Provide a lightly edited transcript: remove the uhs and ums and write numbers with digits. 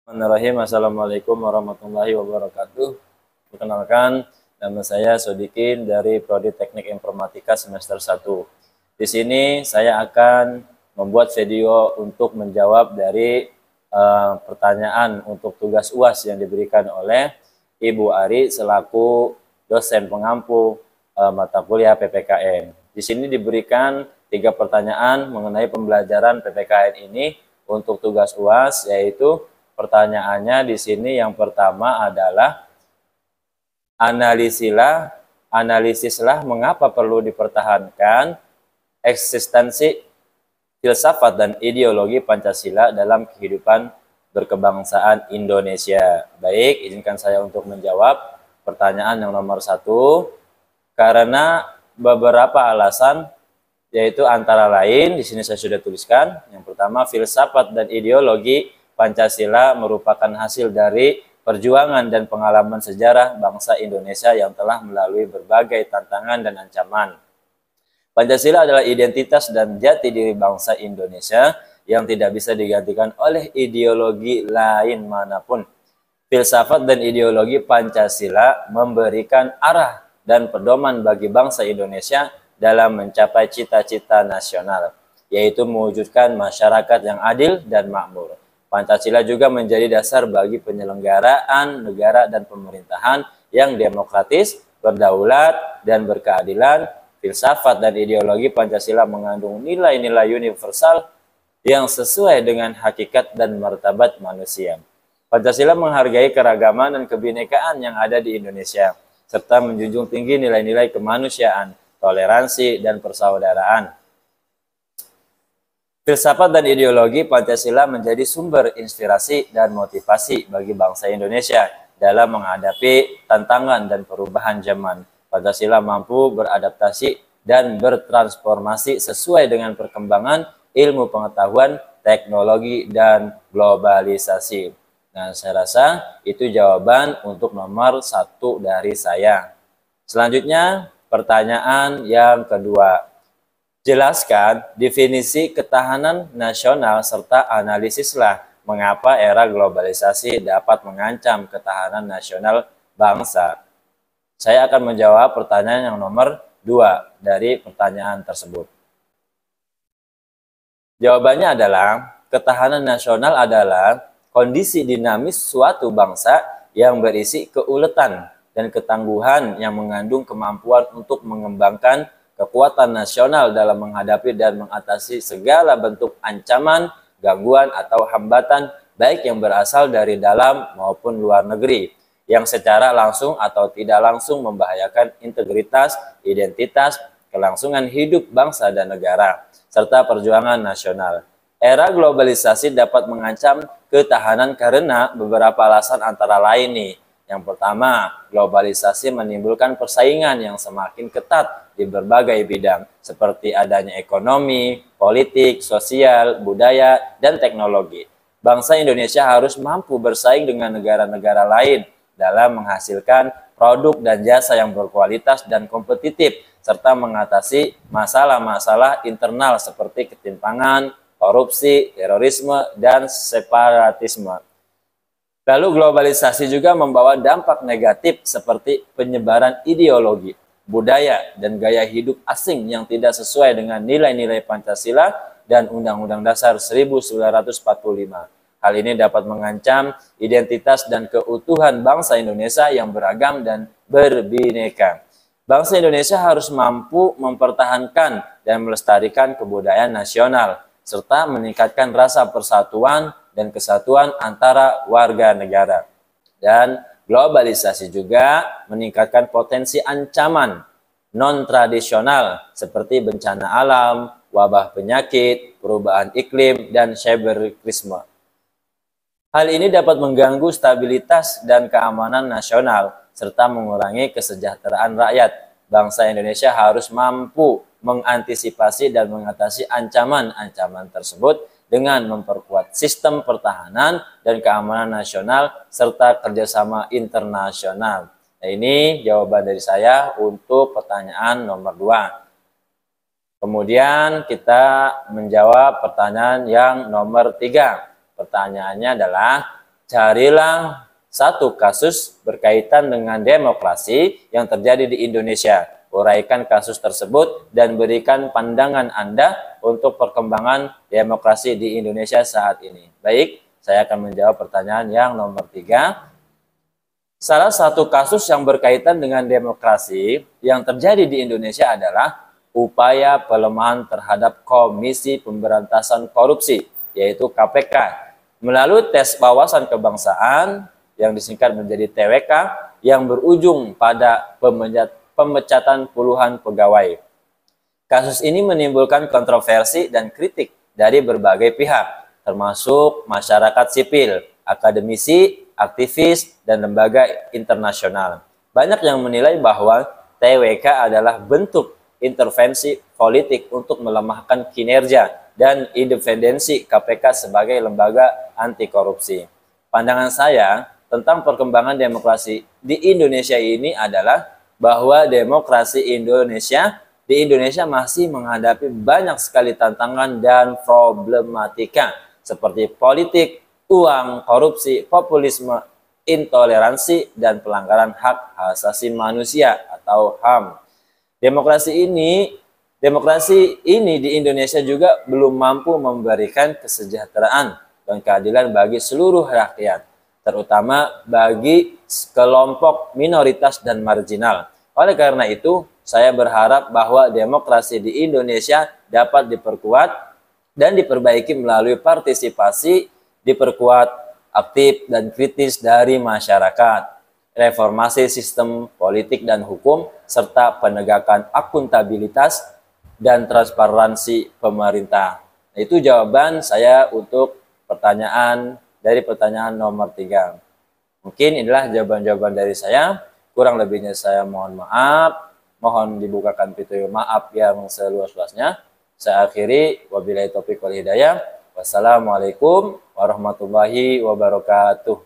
Bismillahirrahmanirrahim. Assalamualaikum warahmatullahi wabarakatuh. Perkenalkan, nama saya Sodikin dari Prodi Teknik Informatika semester 1. Di sini saya akan membuat video untuk menjawab dari pertanyaan untuk tugas UAS yang diberikan oleh Ibu Ari selaku dosen pengampu mata kuliah PPKN. Di sini diberikan 3 pertanyaan mengenai pembelajaran PPKN ini untuk tugas UAS, yaitu pertanyaannya di sini yang pertama adalah analisislah mengapa perlu dipertahankan eksistensi filsafat dan ideologi Pancasila dalam kehidupan berkebangsaan Indonesia. Baik, izinkan saya untuk menjawab pertanyaan yang nomor 1. Karena beberapa alasan, yaitu antara lain di sini saya sudah tuliskan. Yang pertama, filsafat dan ideologi Pancasila merupakan hasil dari perjuangan dan pengalaman sejarah bangsa Indonesia yang telah melalui berbagai tantangan dan ancaman. Pancasila adalah identitas dan jati diri bangsa Indonesia yang tidak bisa digantikan oleh ideologi lain manapun. Filsafat dan ideologi Pancasila memberikan arah dan pedoman bagi bangsa Indonesia dalam mencapai cita-cita nasional, yaitu mewujudkan masyarakat yang adil dan makmur. Pancasila juga menjadi dasar bagi penyelenggaraan negara dan pemerintahan yang demokratis, berdaulat, dan berkeadilan. Filsafat dan ideologi Pancasila mengandung nilai-nilai universal yang sesuai dengan hakikat dan martabat manusia. Pancasila menghargai keragaman dan kebinekaan yang ada di Indonesia, serta menjunjung tinggi nilai-nilai kemanusiaan, toleransi, dan persaudaraan. Filsafat dan ideologi Pancasila menjadi sumber inspirasi dan motivasi bagi bangsa Indonesia dalam menghadapi tantangan dan perubahan zaman. Pancasila mampu beradaptasi dan bertransformasi sesuai dengan perkembangan ilmu pengetahuan, teknologi, dan globalisasi. Nah, saya rasa itu jawaban untuk nomor 1 dari saya. Selanjutnya, pertanyaan yang kedua. Jelaskan definisi ketahanan nasional serta analisislah mengapa era globalisasi dapat mengancam ketahanan nasional bangsa. Saya akan menjawab pertanyaan yang nomor 2 dari pertanyaan tersebut. Jawabannya adalah, ketahanan nasional adalah kondisi dinamis suatu bangsa yang berisi keuletan dan ketangguhan yang mengandung kemampuan untuk mengembangkan kekuatan nasional dalam menghadapi dan mengatasi segala bentuk ancaman, gangguan, atau hambatan baik yang berasal dari dalam maupun luar negeri, yang secara langsung atau tidak langsung membahayakan integritas, identitas, kelangsungan hidup bangsa dan negara, serta perjuangan nasional. Era globalisasi dapat mengancam ketahanan karena beberapa alasan antara lain nih. Yang pertama, globalisasi menimbulkan persaingan yang semakin ketat di berbagai bidang, seperti adanya ekonomi, politik, sosial, budaya, dan teknologi. Bangsa Indonesia harus mampu bersaing dengan negara-negara lain dalam menghasilkan produk dan jasa yang berkualitas dan kompetitif, serta mengatasi masalah-masalah internal seperti ketimpangan, korupsi, terorisme, dan separatisme. Lalu globalisasi juga membawa dampak negatif seperti penyebaran ideologi, budaya, dan gaya hidup asing yang tidak sesuai dengan nilai-nilai Pancasila dan Undang-Undang Dasar 1945. Hal ini dapat mengancam identitas dan keutuhan bangsa Indonesia yang beragam dan berbineka. Bangsa Indonesia harus mampu mempertahankan dan melestarikan kebudayaan nasional, serta meningkatkan rasa persatuan dan kesatuan antara warga negara. Dan globalisasi juga meningkatkan potensi ancaman non-tradisional seperti bencana alam, wabah penyakit, perubahan iklim, dan cyberisme. Hal ini dapat mengganggu stabilitas dan keamanan nasional serta mengurangi kesejahteraan rakyat. Bangsa Indonesia harus mampu mengantisipasi dan mengatasi ancaman-ancaman tersebut dengan memperkuat sistem pertahanan dan keamanan nasional serta kerjasama internasional. Nah, ini jawaban dari saya untuk pertanyaan nomor 2. Kemudian kita menjawab pertanyaan yang nomor 3. Pertanyaannya adalah, carilah satu kasus berkaitan dengan demokrasi yang terjadi di Indonesia. Uraikan kasus tersebut dan berikan pandangan Anda untuk perkembangan demokrasi di Indonesia saat ini. Baik, saya akan menjawab pertanyaan yang nomor 3. Salah satu kasus yang berkaitan dengan demokrasi yang terjadi di Indonesia adalah upaya pelemahan terhadap Komisi Pemberantasan Korupsi, yaitu KPK, melalui tes wawasan kebangsaan yang disingkat menjadi TWK yang berujung pada pemecatan puluhan pegawai. Kasus ini menimbulkan kontroversi dan kritik dari berbagai pihak, termasuk masyarakat sipil, akademisi, aktivis, dan lembaga internasional. Banyak yang menilai bahwa TWK adalah bentuk intervensi politik untuk melemahkan kinerja dan independensi KPK sebagai lembaga anti korupsi. Pandangan saya tentang perkembangan demokrasi di Indonesia ini adalah bahwa demokrasi di Indonesia masih menghadapi banyak sekali tantangan dan problematika seperti politik, uang, korupsi, populisme, intoleransi, dan pelanggaran hak asasi manusia atau HAM. Demokrasi ini di Indonesia juga belum mampu memberikan kesejahteraan dan keadilan bagi seluruh rakyat, terutama bagi kelompok minoritas dan marginal. Oleh karena itu, saya berharap bahwa demokrasi di Indonesia dapat diperkuat dan diperbaiki melalui partisipasi, diperkuat aktif dan kritis dari masyarakat, reformasi sistem politik dan hukum, serta penegakan akuntabilitas dan transparansi pemerintah. Itu jawaban saya untuk pertanyaan nomor 3. Mungkin inilah jawaban-jawaban dari saya. Kurang lebihnya saya mohon maaf. Mohon dibukakan pintu maaf yang seluas-luasnya. Saya akhiri. Wabillahi taufiq wal hidayah. Wassalamualaikum warahmatullahi wabarakatuh.